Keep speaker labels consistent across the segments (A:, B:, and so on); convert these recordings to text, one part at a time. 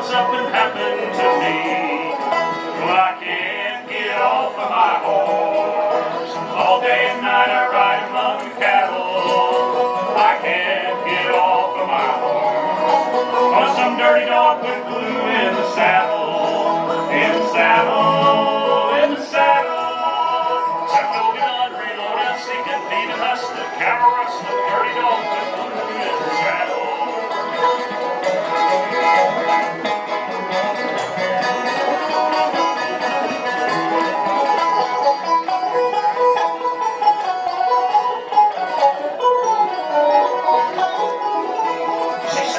A: something happened to me. Well, I can't get off of my horse. All day and night I ride among the cattle. I can't get off of my horse. Oh, some dirty dog put glue in the saddle. In the saddle, in the saddle. Some loading on, reloading, sneaking, beating, hustling, cattle rustling, dirty dog put glue in the saddle.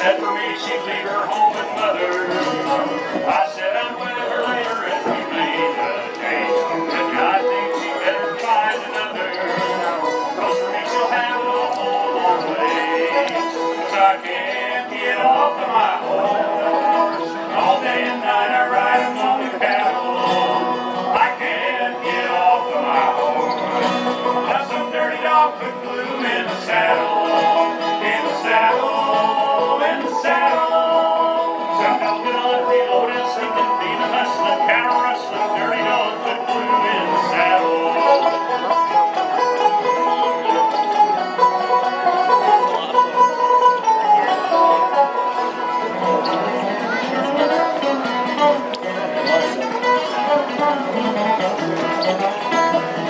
A: For me, she'd leave her home with mother. I said I'm with her later and we made a date. And I think she better find another. Cause for me she'll have it a whole long way. Cause I can't get off of my horse. All day and night I ride among the cattle. I can't get off of my horse. Cause some dirty dog put glue in the saddle. In the saddle. Some dog on, reloading, sneaking, beating, hustling, cattle rustling, dirty dog put glue in the saddle.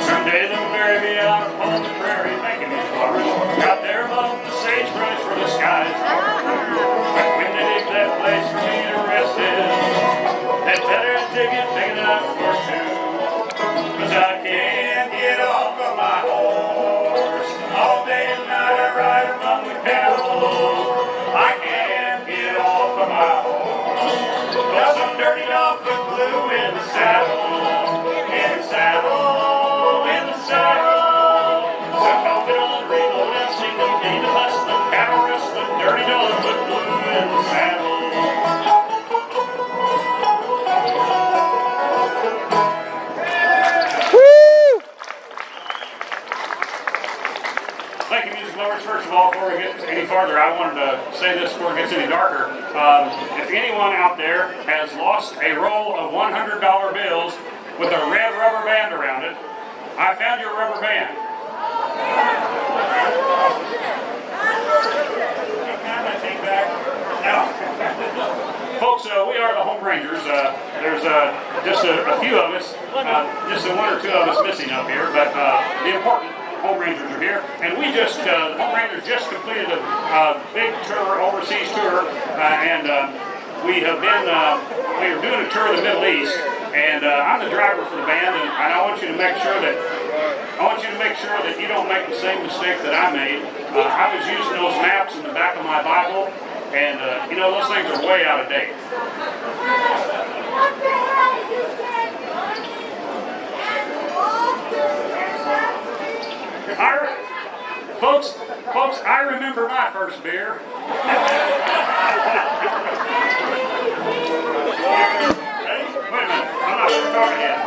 A: Someday they'll bury me out upon the prairie, making these flowers out there among the sagebrush where the skies are blue. But when they dig that place for me to rest in, they better dig it big enough for two. Cause I can't get off of my horse. All day and night I ride among the cattle. I can't get off of my horse. Cause some dirty dog put glue in the saddle. In the saddle, in the saddle. Some dog on, reloading, sneaking, beating, hustling, cattle rustling, dirty dog put glue in the saddle. Thank you, music lovers. First of all, before we get any farther, I wanted to say this before it gets any darker. If anyone out there has lost a roll of $100 bills with a red rubber band around it, I found your rubber band. Folks, we are the Home Rangers. There's just a few of us, just one or two of us missing up here, but the important Home Rangers are here. And we just, the Home Rangers just completed a big tour, overseas tour, and we have been, we are doing a tour of the Middle East, and I'm the driver for the band, and I want you to make sure that you don't make the same mistake that I made. I was using those maps in the back of my Bible, and you know, those things are way out of date. Folks, I remember my first beer. Ready? Wait a minute, I'm not talking yet.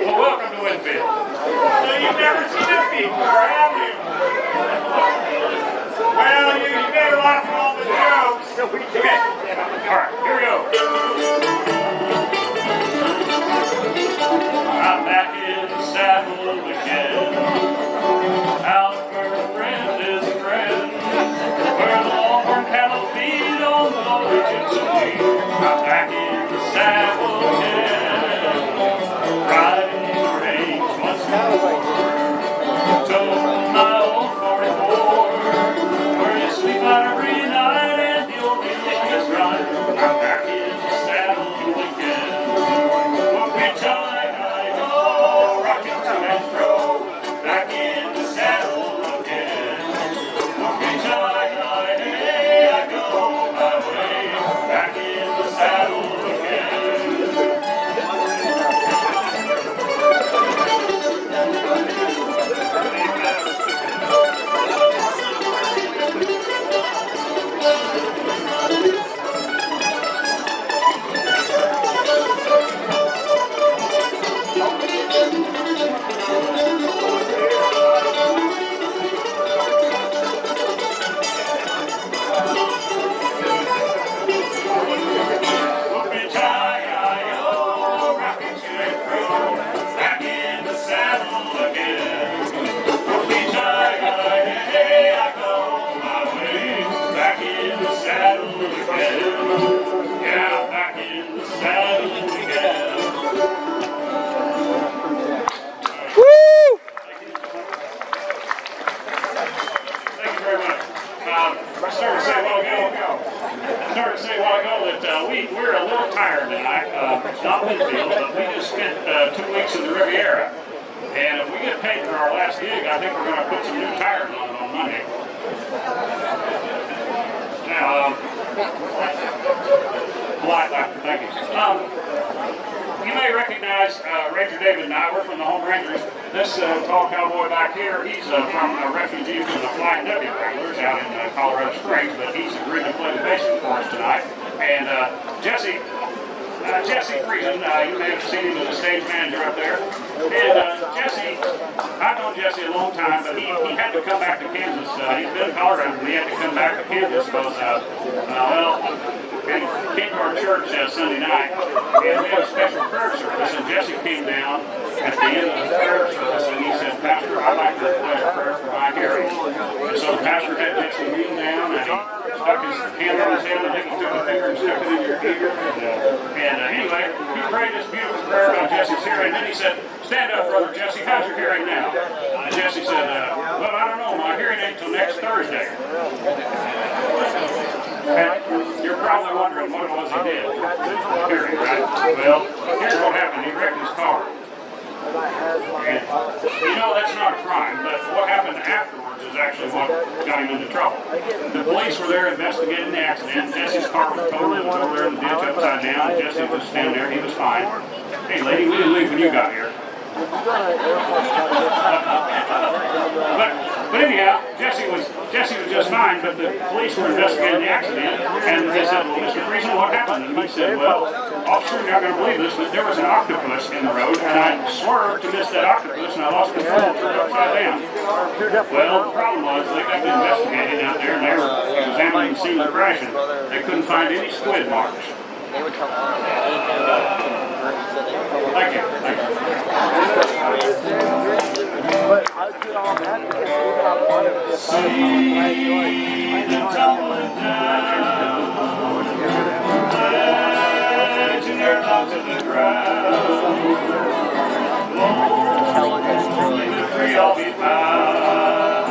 A: Well, welcome to Winfield. So you've never seen us before, have you? Well, you better laugh at all the jokes. Okay. All right, here we go. I'm back in the saddle again. Out where a friend is a friend. Where the longhorn cattle feed on the lonely gypsy weed. I'm back in the saddle again. Riding the range once more. To my old 44. Where you sleep out every night and the old longest ride. I'm back in the saddle. I started to say a while ago that we're a little tired tonight. It's not Winfield, but we just spent 2 weeks in the Riviera. And if we get paid for our last gig, I think we're going to put some new tires on it on Monday. Now, polite laughter, thank you. You may recognize Ranger David and I. We're from the Home Rangers. This tall cowboy back here, he's from a refugee from the Flying W Regulars out in Colorado Springs, but he's agreed to play the bass for us tonight. And Jesse Friesen, you may have seen him as a stage manager up there. And Jesse, I've known Jesse a long time, but he had to come back to Kansas. He's been in Colorado, but he had to come back to Kansas because, he came to our church Sunday night, and we had a special prayer service, and Jesse came down at the end of the prayer service, and he said, Pastor, I'd like to request prayer for my hearing. And so the pastor had Jesse lean down, and he stuck his hand on his head, and he took a finger and stuck it in your ear. And anyway, he prayed this beautiful prayer about Jesse's hearing, and then he said, stand up, Brother Jesse, how's your hearing now? And Jesse said, well, I don't know, my hearing ain't till next Thursday. And you're probably wondering what it was he did for hearing, right? Well, here's what happened. He wrecked his car. And, that's not a crime, but what happened afterwards is actually what got him into trouble. The police were there investigating the accident. Jesse's car was totaled. It was over there in the ditch upside down. Jesse was standing there. He was fine. Hey, lady, we didn't leave when you got here. But anyhow, Jesse was just fine, but the police were investigating the accident, and they said, well, Mr. Friesen, what happened? And he said, well, officer, you're not going to believe this, but there was an octopus in the road, and I swerved to miss that octopus, and I lost control and turned upside down. Well, the problem was, they got investigating out there, and they were examining the scene of the crash, and they couldn't find any squid marks. Thank you.
B: But I did all that because we got one of the
A: tumbling down, ledging their love to the ground. Lord, the free all be found,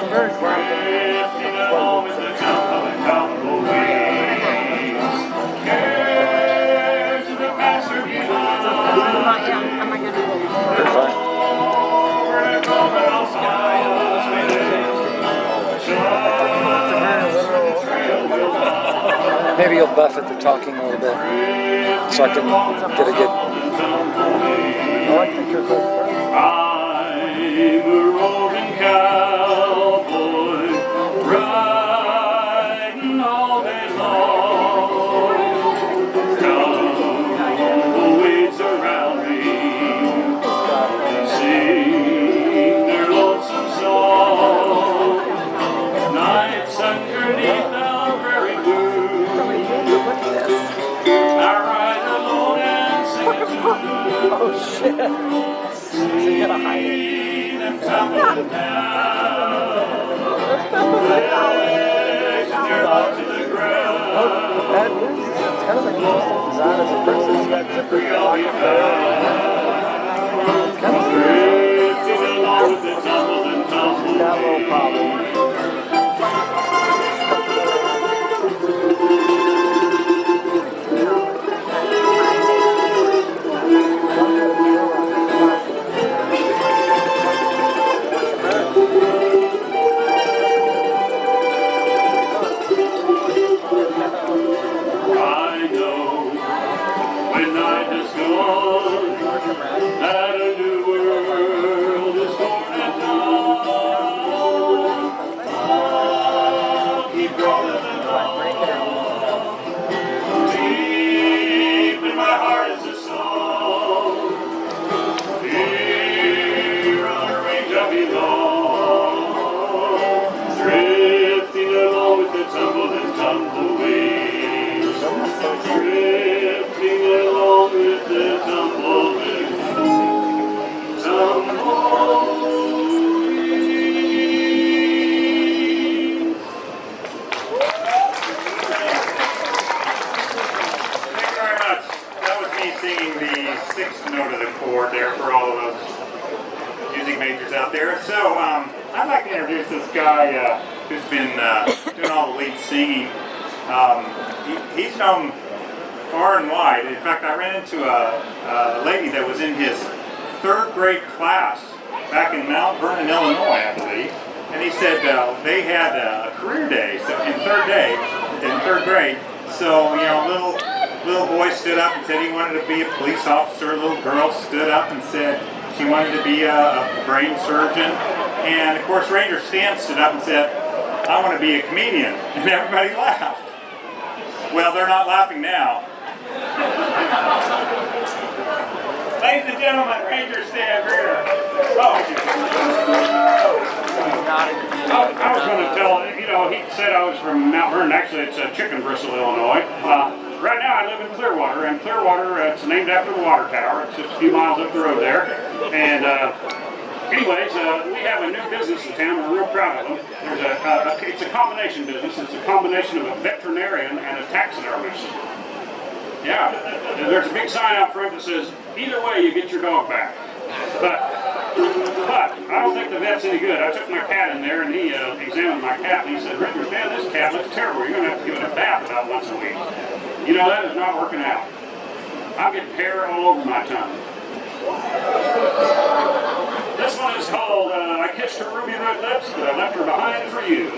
A: drifting along with the tumbling waves. Cares of the master behind.
B: Maybe you'll buff it to talking a little bit, so I can get a good. I like the I'm
A: a roving cowboy, riding all day long. Tumbleweeds around me, sing their lonesome song. Nights underneath the prairie blue, I ride alone and sing a tune.
B: Oh shit! So you gotta hide it.
A: Them tumbling down, legs and their low to the ground.
B: That is, it's kind of an interesting design as a person. That's a pretty
A: All be found.
B: It's kind of
A: Drifting along with the tumble and tumble.
B: that little problem.
A: I know when night has gone, who's been doing all the lead singing. He's known far and wide. In fact, I ran into a lady that was in his 3rd grade class back in Mount Vernon, Illinois, I believe. And he said they had a career day in 3rd grade. So, you know, little boy stood up and said he wanted to be a police officer. A little girl stood up and said she wanted to be a brain surgeon. And of course, Ranger Stan stood up and said, I want to be a comedian. And everybody laughed. Well, they're not laughing now. Ladies and gentlemen, Ranger Stan Greer.
C: I was going to tell, you know, he said I was from Mount Vernon. Actually, it's Chicken Bristle, Illinois. Right now, I live in Clearwater, and Clearwater, it's named after the water tower. It's just a few miles up the road there. And anyways, we have a new business in town. We're real proud of them. It's a combination business. It's a combination of a veterinarian and a taxidermist. Yeah, and there's a big sign out front that says, either way, you get your dog back. But I don't think the vet's any good. I took my cat in there, and he examined my cat, and he said, Ranger Stan, this cat looks terrible. You're going to have to give it a bath about once a week. You know, that is not working out. I'm getting hair all over my tongue. This one is called I Kissed Her Ruby Red Lips, but I Left Her Behind for You.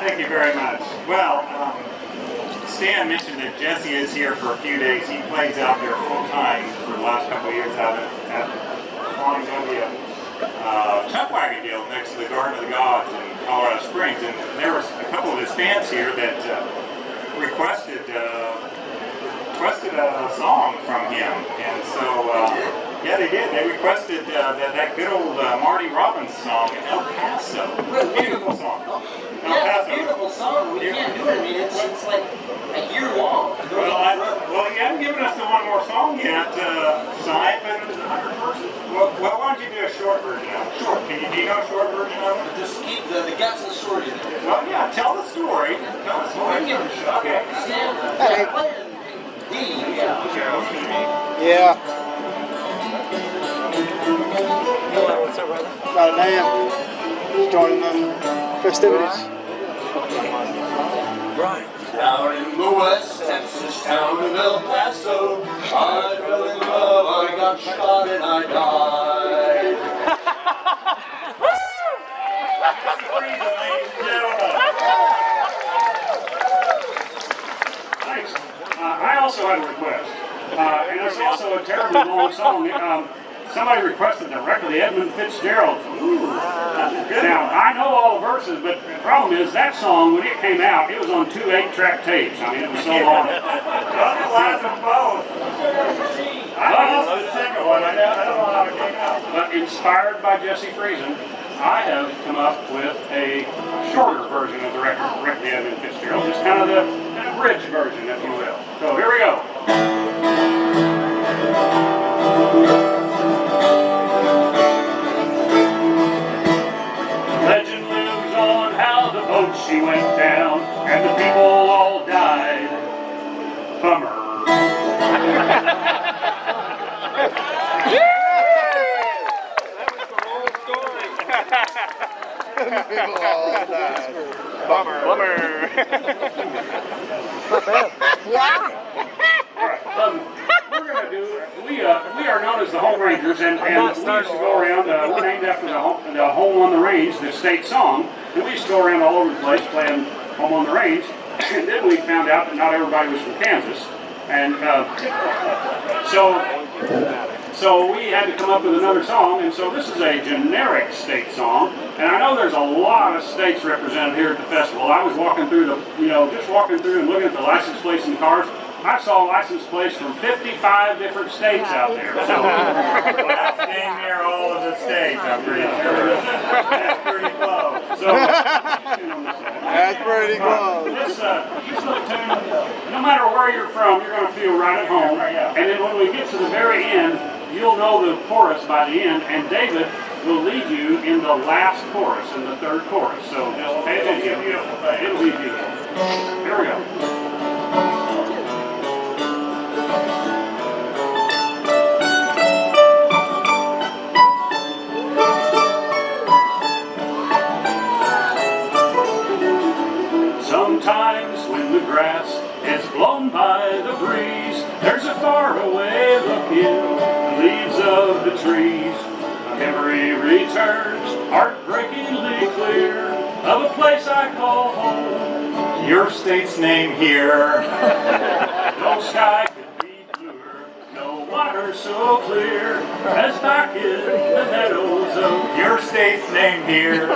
A: Thank you very much. Well, Stan mentioned that Jesse is here for a few days. He plays out there full time for the last couple of years out at Columbia Chuck Wagon Deal next to the Garden of the Gods in Colorado Springs. And there was a couple of his fans here that requested a song from him. And so, yeah, they did. They requested that good old Marty Robbins song, El Paso. Beautiful song.
D: Yeah, it's a beautiful song. We can't do it. I mean, it's like a year long.
A: Well, you haven't given us the one more song yet, Si, but why don't you do a short version of it? Short. Do you know a short version of it?
D: Just keep the guts of the story in there.
A: Well, yeah, tell the story. Tell the story. Okay.
D: Hey.
B: Yeah.
E: What's up, brother?
B: Got an AM. Joining the festivities.
E: Right.
D: Down in the West Texas town of El Paso, I fell in love, I got shot and I died.
A: Ladies and gentlemen.
C: Thanks. I also had a request, and it's also a terribly long song. Somebody requested the record of Edmund Fitzgerald. Now, I know all the verses, but the problem is that song, when it came out, it was on 2 8-track tapes. I mean, it was so long.
A: That's the last of both.
C: the second one. I don't know how it came out. But inspired by Jesse Friesen, I have come up with a shorter version of the record, Requiem in Fitzgerald, just kind of an abridged version, if you will. So here we go. Legend lives on how the boat she went down, and the people all died. Bummer.
E: Bummer.
F: Yeah.
C: We're going to do, we are known as the Home Rangers, and we used to go around, we're named after the Home on the Range, the state song, and we used to go around all over the place playing Home on the Range, and then we found out that not everybody was from Kansas, and so we had to come up with another song, and so this is a generic state song, and I know there's a lot of states represented here at the festival. I was walking through just walking through and looking at the license plates in the cars. I saw license plates from 55 different states out there. So
A: That's damn near all of the states, I'm pretty sure. That's pretty close.
C: So,
E: That's pretty close.
C: this little tune, no matter where you're from, you're going to feel right at home. And then when we get to the very end, you'll know the chorus by the end, and David will lead you in the last chorus, in the third chorus. So just pay attention. It'll be beautiful. Here we go. Sometimes when the grass is blown by the breeze, there's a faraway look in the leaves of the trees. A memory returns, heartbreakingly clear, of a place I call home.
A: Your state's name here.
C: No sky could be bluer, no water so clear, as back in the meadows of
A: Your state's name here.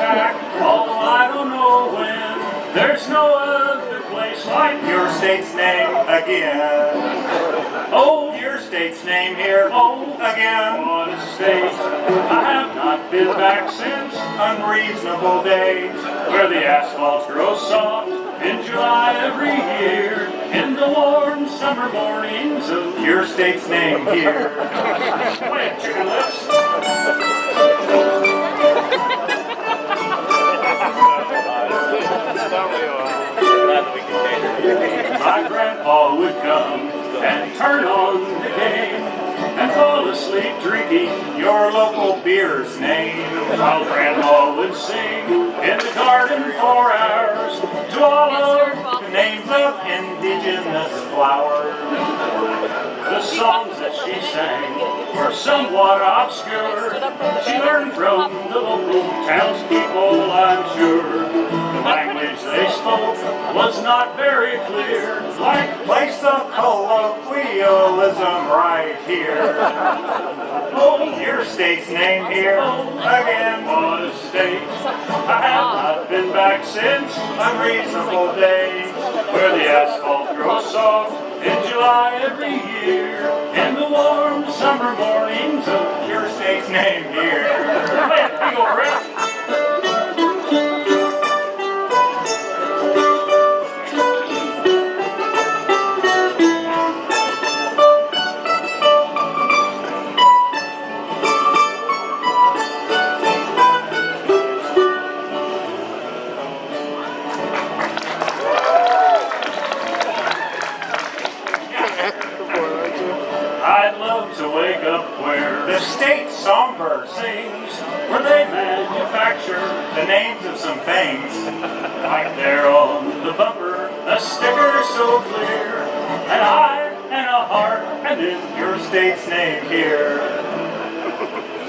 C: Back, although I don't know when. There's no other place like
A: Your state's name again.
C: Oh,
A: Your state's name here.
C: oh,
A: Again.
C: what a state. I have not been back since,
A: Unreasonable days.
C: where the asphalt grows soft in July every year, in the warm summer mornings of
A: Your state's name here.
C: Wait, chicken lips. My grandpa would come and turn on the game and fall asleep drinking
A: Your local beer's name.
C: while grandma would sing in the garden for hours to all of
A: The names of indigenous flowers.
C: the songs that she sang were somewhat obscure. She learned from the local townspeople, I'm sure. The language they spoke was not very clear, like
A: Place the colloquialism right here.
C: oh,
A: Your state's name here again.
C: what a state. I have not been back since,
A: Unreasonable days.
C: where the asphalt grows soft in July every year, in the warm summer mornings of
A: Your state's name here.
C: Wait, big old rip. I'd love to wake up where
A: The state songbird
C: sings, where they manufacture
A: the names of some things.
C: like there on the bumper, a sticker so clear, an eye and a heart, and then
A: Your state's name here.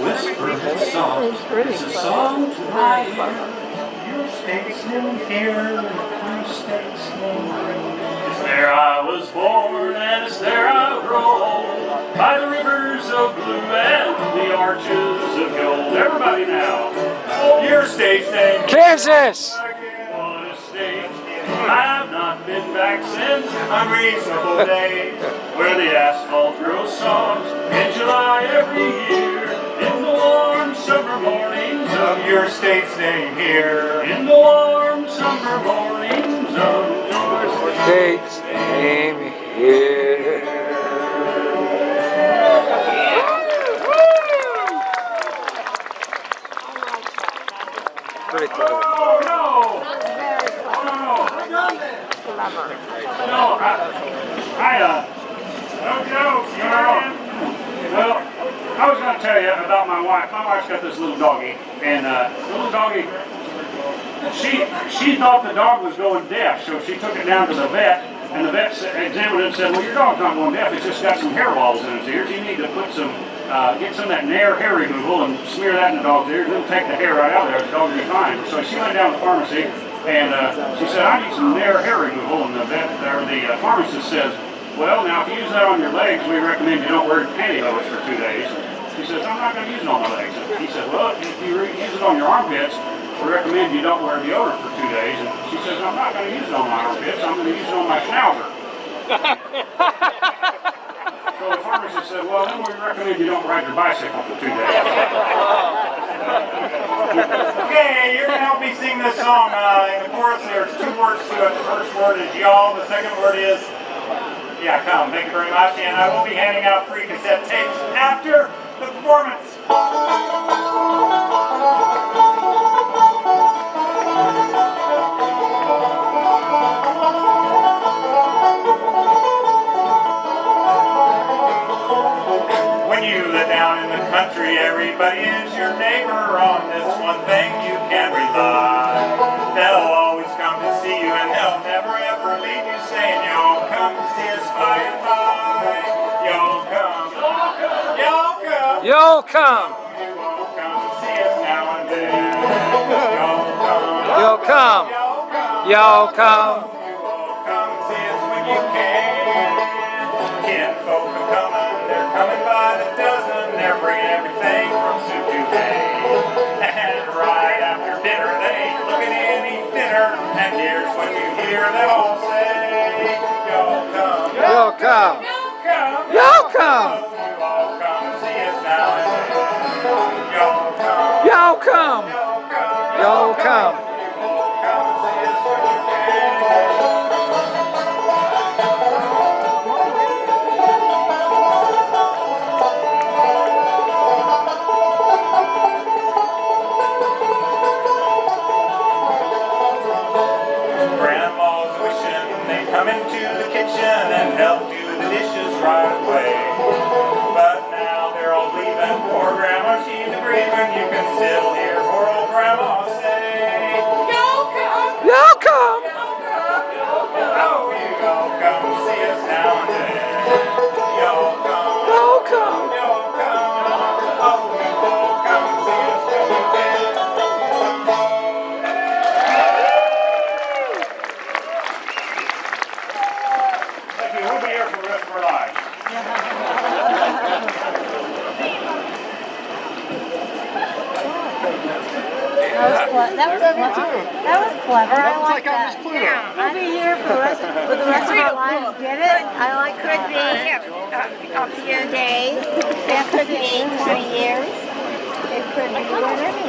C: whisper it's soft. It's a song to my ear.
A: Your state's name here. Your state's name here.
C: It's there I was born, and it's there I'll grow old, by the rivers of blue and the arches of gold. Everybody now.
A: Your state's name.
B: Kansas!
C: What a state. I have not I've been back since unreasonable days, where the asphalt grows soft in July every year. In the warm summer mornings of your state's name here. In the warm summer mornings of your
B: State's name here. Pretty clever.
C: Oh no! No, no jokes, man. Well, I was going to tell you about my wife. My wife's got this little doggy, and little doggy, she thought the dog was going deaf, so she took it down to the vet, and the vet examined it and said, well, your dog's not going deaf, it's just got some hair balls in its ears. You need to put some, get some of that Nair hair removal and smear that in the dog's ears, and then take the hair right out of there, the dog will be fine. So she went down to the pharmacy, and she said, I need some Nair hair removal, and the vet, or the pharmacist says, well, now if you use that on your legs, we recommend you don't wear pantyhose for 2 days. She says, I'm not going to use it on my legs. And he said, well, if you use it on your armpits, we recommend you don't wear deodorant for 2 days. And she says, I'm not going to use it on my armpits, I'm going to use it on my schnauzer. So the pharmacist said, well, then we recommend you don't ride your bicycle for 2 days.
A: Okay, you're going to help me sing this song. In the chorus, there's 2 words to it. The first word is y'all. The second word is, yeah, come. Thank you very much. And I will be handing out free cassette tapes after the performance. When you live down in the country, everybody is your neighbor. On this one thing you can rely. They'll always come to see you, and they'll never ever leave you, saying you'll come to see us by and by. You'll come. You'll come.
B: You'll come.
A: You won't come to see us now and then. You'll come.
B: You'll come.
A: You'll come.
B: You'll come.
A: You won't come to see us when you can. Kinfolk are coming, they're coming by the dozen. They're bringing everything from soup to hay. And right after dinner, they ain't looking any thinner. And here's what you hear them all say. You'll come.
B: You'll come.
A: You'll come.
B: You'll come.
A: You all come to see us now and then. You'll come.
B: You'll come.
A: You'll come.
B: You'll come.
A: You all come to see us when you can. Grandma's wishing they'd come into the kitchen and help do the dishes right away. But now they're all leaving. Poor Grandma, she's grieving. You can still hear poor old Grandma say, you'll come.
B: You'll come.
A: Oh, you all come to see us now and then. You'll come.
B: You'll come.
A: You'll come. Oh, you all come to see us when you can.
C: Thank you. We'll be here for the rest of our lives.
F: That was clever. I like that. Yeah, I'll be here for the rest of our lives. Get it? I like
G: Could be a few days. It could be 20 years.
F: It could be whatever.